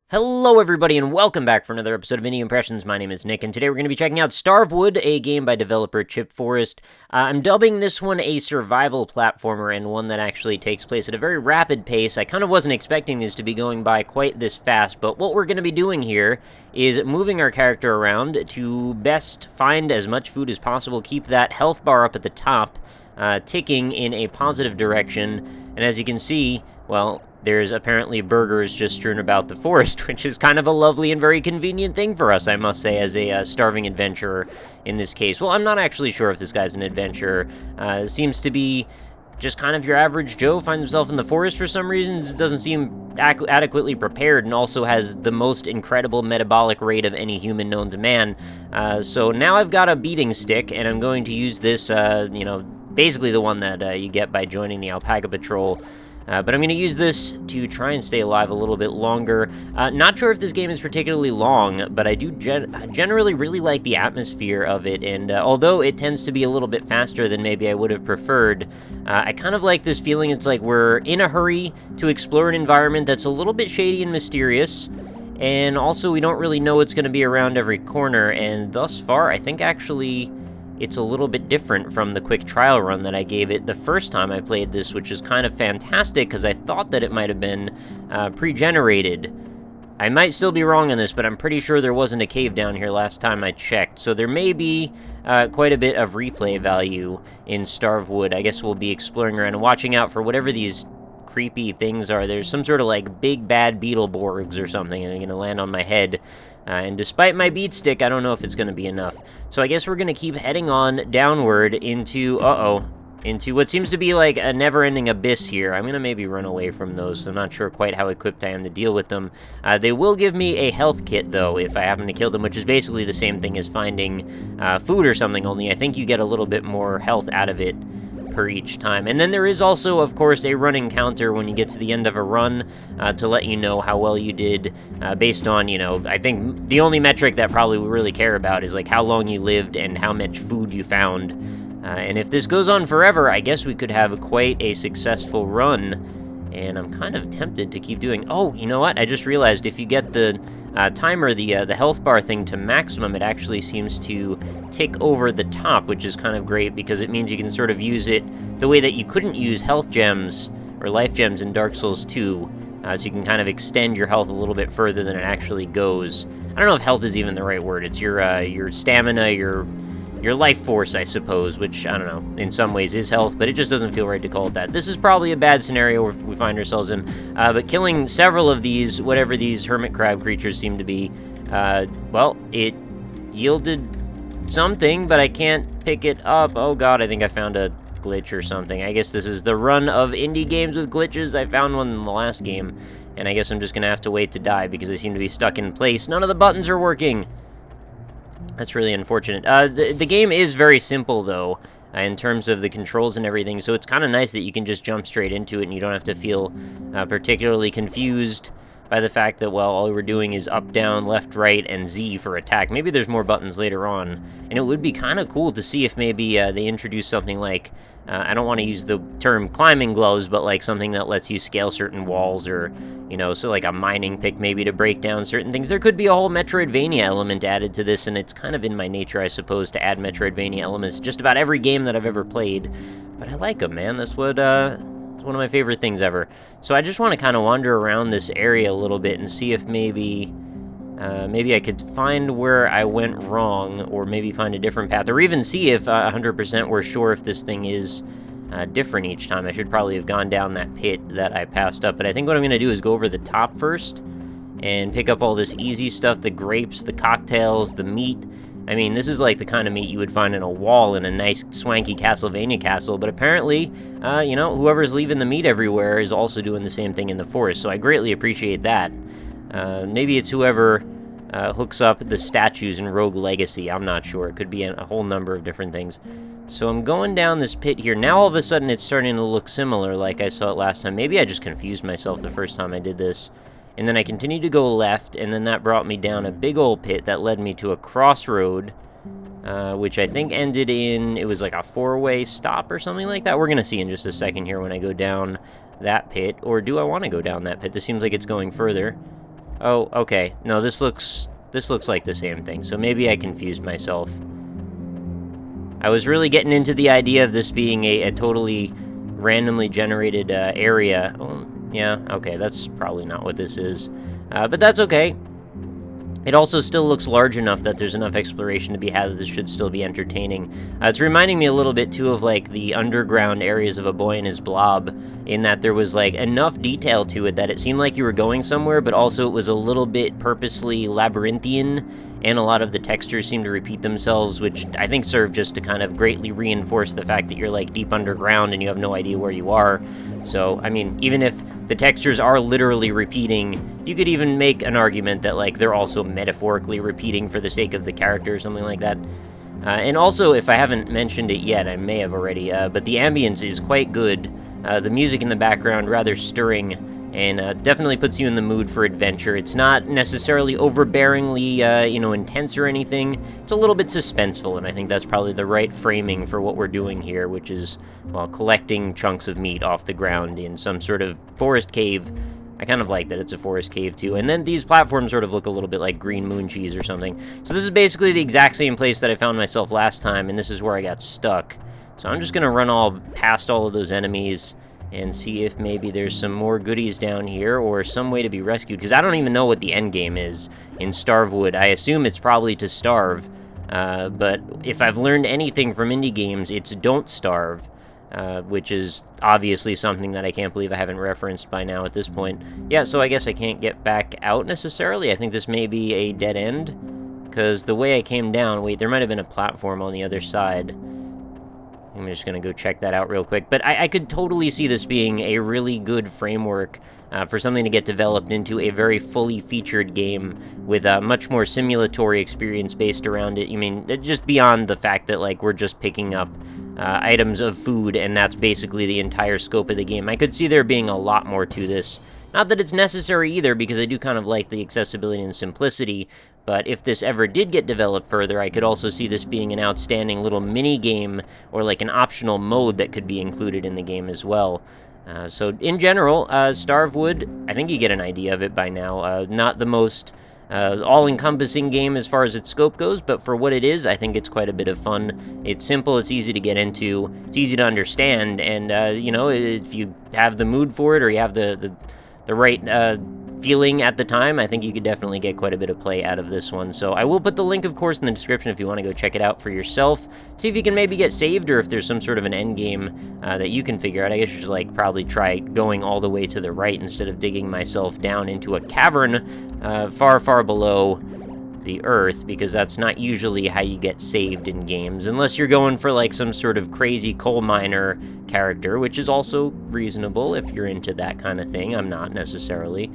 Hello everybody and welcome back for another episode of Indie Impressions. My name is Nick and today we're going to be checking out StarveWood, a game by developer Chip Forest. I'm dubbing this one a survival platformer and one that actually takes place at a very rapid pace. I kind of wasn't expecting these to be going by quite this fast, but what we're going to be doing here is moving our character around to best find as much food as possible, keep that health bar up at the top, ticking in a positive direction, and as you can see, well, there's apparently burgers just strewn about the forest, which is kind of a lovely and very convenient thing for us, I must say, as a starving adventurer in this case. Well, I'm not actually sure if this guy's an adventurer. Seems to be just kind of your average Joe, finds himself in the forest for some reasons, doesn't seem adequately prepared, and also has the most incredible metabolic rate of any human known to man. So now I've got a beating stick, and I'm going to use this, basically the one that you get by joining the Alpaca Patrol. But I'm going to use this to try and stay alive a little bit longer. Not sure if this game is particularly long, but I do generally really like the atmosphere of it, and although it tends to be a little bit faster than maybe I would have preferred, I kind of like this feeling. It's like we're in a hurry to explore an environment that's a little bit shady and mysterious, and also we don't really know what's going to be around every corner, and thus far, I think actually it's a little bit different from the quick trial run that I gave it the first time I played this, which is kind of fantastic because I thought that it might have been pre-generated. I might still be wrong on this, but I'm pretty sure there wasn't a cave down here last time I checked, so there may be quite a bit of replay value in StarveWood. I guess we'll be exploring around and watching out for whatever these creepy things are. There's some sort of like big bad Beetleborgs or something, and they're gonna land on my head. And despite my beat stick, I don't know if it's going to be enough. So I guess we're going to keep heading on downward into, into what seems to be like a never-ending abyss here. I'm going to maybe run away from those, so I'm not sure quite how equipped I am to deal with them. They will give me a health kit, though, if I happen to kill them, which is basically the same thing as finding food or something, only I think you get a little bit more health out of it per each time. And then there is also, of course, a running counter when you get to the end of a run to let you know how well you did based on, I think the only metric that probably we really care about is like how long you lived and how much food you found. And if this goes on forever, I guess we could have quite a successful run. And I'm kind of tempted to keep doing... Oh, you know what? I just realized if you get the timer, the health bar thing to maximum, it actually seems to tick over the top, which is kind of great because it means you can sort of use it the way that you couldn't use health gems or life gems in Dark Souls 2. So you can kind of extend your health a little bit further than it actually goes. I don't know if health is even the right word. It's your stamina, your life force, I suppose, which, I don't know, in some ways is health, but it just doesn't feel right to call it that. This is probably a bad scenario we find ourselves in, but killing several of these, whatever these hermit crab creatures seem to be, well, it yielded something, but I can't pick it up. Oh god, I think I found a glitch or something. I guess this is the run of indie games with glitches. I found one in the last game, and I guess I'm just gonna have to wait to die because they seem to be stuck in place. None of the buttons are working! That's really unfortunate. The game is very simple, though, in terms of the controls and everything, so it's kind of nice that you can just jump straight into it and you don't have to feel particularly confused by the fact that, well, all we're doing is up, down, left, right, and Z for attack. Maybe there's more buttons later on, and it would be kind of cool to see if maybe they introduce something like, I don't want to use the term climbing gloves, but like something that lets you scale certain walls, or, so like a mining pick maybe to break down certain things. There could be a whole Metroidvania element added to this, and it's kind of in my nature, I suppose, to add Metroidvania elements to just about every game that I've ever played. But I like them, man. That's what, it's one of my favorite things ever. So I just want to kind of wander around this area a little bit and see if maybe I could find where I went wrong, or maybe find a different path, or even see if 100% we're sure if this thing is different each time. I should probably have gone down that pit that I passed up, but I think what I'm going to do is go over the top first and pick up all this easy stuff, the grapes, the cocktails, the meat. I mean, this is like the kind of meat you would find in a wall in a nice, swanky Castlevania castle, but apparently, whoever's leaving the meat everywhere is also doing the same thing in the forest, so I greatly appreciate that. Maybe it's whoever hooks up the statues in Rogue Legacy. I'm not sure. It could be a whole number of different things. So I'm going down this pit here. Now all of a sudden it's starting to look similar like I saw it last time. Maybe I just confused myself the first time I did this. And then I continued to go left, and then that brought me down a big old pit that led me to a crossroad, which I think ended in, it was like a four-way stop or something like that. We're going to see in just a second here when I go down that pit. Or do I want to go down that pit? This seems like it's going further. Oh, okay. No, this looks like the same thing, so maybe I confused myself. I was really getting into the idea of this being a totally randomly generated area. Oh, yeah, okay, that's probably not what this is. But that's okay. It also still looks large enough that there's enough exploration to be had that this should still be entertaining. It's reminding me a little bit, too, of, like, the underground areas of A Boy and His Blob, in that there was, like, enough detail to it that it seemed like you were going somewhere, but also it was a little bit purposely labyrinthian, and a lot of the textures seem to repeat themselves, which I think serve just to kind of greatly reinforce the fact that you're, like, deep underground and you have no idea where you are. So, I mean, even if the textures are literally repeating, you could even make an argument that, like, they're also metaphorically repeating for the sake of the character or something like that. And also, if I haven't mentioned it yet, I may have already, but the ambience is quite good. The music in the background rather stirring, and definitely puts you in the mood for adventure. It's not necessarily overbearingly, you know, intense or anything. It's a little bit suspenseful, and I think that's probably the right framing for what we're doing here, which is, well, collecting chunks of meat off the ground in some sort of forest cave. I kind of like that it's a forest cave, too. And then these platforms sort of look a little bit like green moon cheese or something. So this is basically the exact same place that I found myself last time, and this is where I got stuck. So I'm just going to run past all of those enemies and see if maybe there's some more goodies down here or some way to be rescued, because I don't even know what the end game is in StarveWood. I assume it's probably to starve, but if I've learned anything from indie games, it's don't starve, which is obviously something that I can't believe I haven't referenced by now at this point. Yeah, so I guess I can't get back out necessarily. I think this may be a dead end, because the way I came down, wait, there might have been a platform on the other side. I'm just going to go check that out real quick. But I could totally see this being a really good framework for something to get developed into a very fully featured game with a much more simulatory experience based around it. I mean, just beyond the fact that, like, we're just picking up items of food, and that's basically the entire scope of the game. I could see there being a lot more to this. Not that it's necessary either, because I do kind of like the accessibility and simplicity, but if this ever did get developed further, I could also see this being an outstanding little mini-game, or like an optional mode that could be included in the game as well. So in general, StarveWood, I think you get an idea of it by now. Not the most all-encompassing game as far as its scope goes, but for what it is, I think it's quite a bit of fun. It's simple, it's easy to get into, it's easy to understand, and, you know, if you have the mood for it, or you have the right feeling at the time, I think you could definitely get quite a bit of play out of this one. So I will put the link, of course, in the description if you want to go check it out for yourself. See if you can maybe get saved, or if there's some sort of an end game that you can figure out. I guess you should, like, probably try going all the way to the right instead of digging myself down into a cavern far, far below the earth, because that's not usually how you get saved in games, unless you're going for, like, some sort of crazy coal miner character, which is also reasonable if you're into that kind of thing. I'm not necessarily.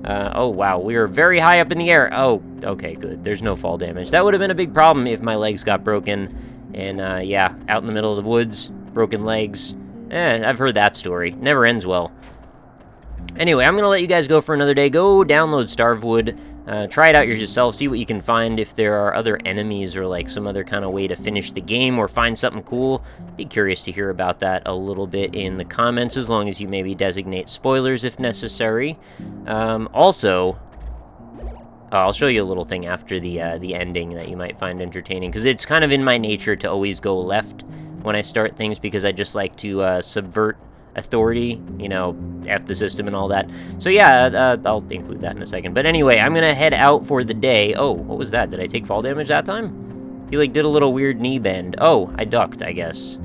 Oh, wow, we are very high up in the air. Oh, okay, good. There's no fall damage. That would have been a big problem if my legs got broken. And, yeah, out in the middle of the woods, broken legs. I've heard that story. Never ends well. Anyway, I'm going to let you guys go for another day. Go download StarveWood. Try it out yourself, see what you can find, if there are other enemies or like some other kind of way to finish the game or find something cool. Be curious to hear about that a little bit in the comments, as long as you maybe designate spoilers if necessary. Also, I'll show you a little thing after the ending that you might find entertaining, because it's kind of in my nature to always go left when I start things, because I just like to subvert authority, you know, F the system and all that. So yeah, I'll include that in a second. But anyway, I'm gonna head out for the day. Oh, what was that? Did I take fall damage that time? He, like, did a little weird knee bend. Oh, I ducked, I guess.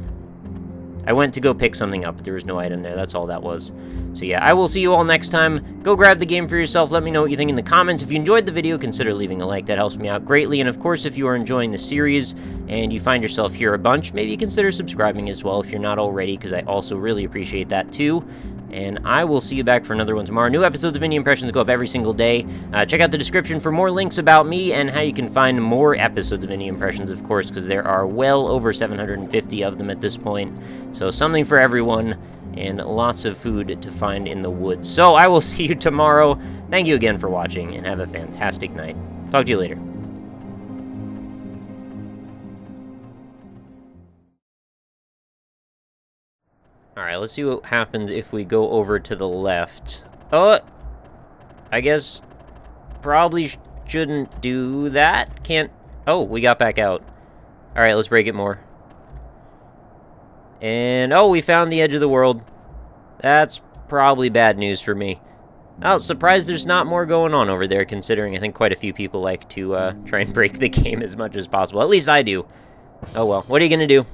I went to go pick something up, but there was no item there. That's all that was. So yeah, I will see you all next time. Go grab the game for yourself. Let me know what you think in the comments. If you enjoyed the video, consider leaving a like. That helps me out greatly. And of course, if you are enjoying the series and you find yourself here a bunch, maybe consider subscribing as well if you're not already, because I also really appreciate that too. And I will see you back for another one tomorrow. New episodes of Indie Impressions go up every single day. Check out the description for more links about me and how you can find more episodes of Indie Impressions, of course, because there are well over 750 of them at this point. So something for everyone, and lots of food to find in the woods. So I will see you tomorrow. Thank you again for watching, and have a fantastic night. Talk to you later. Alright, let's see what happens if we go over to the left. Oh! I guess probably shouldn't do that. Can't... Oh, we got back out. Alright, let's break it more. And, oh, we found the edge of the world. That's probably bad news for me. Oh, surprised there's not more going on over there, considering I think quite a few people like to try and break the game as much as possible. At least I do. Oh well, what are you gonna do?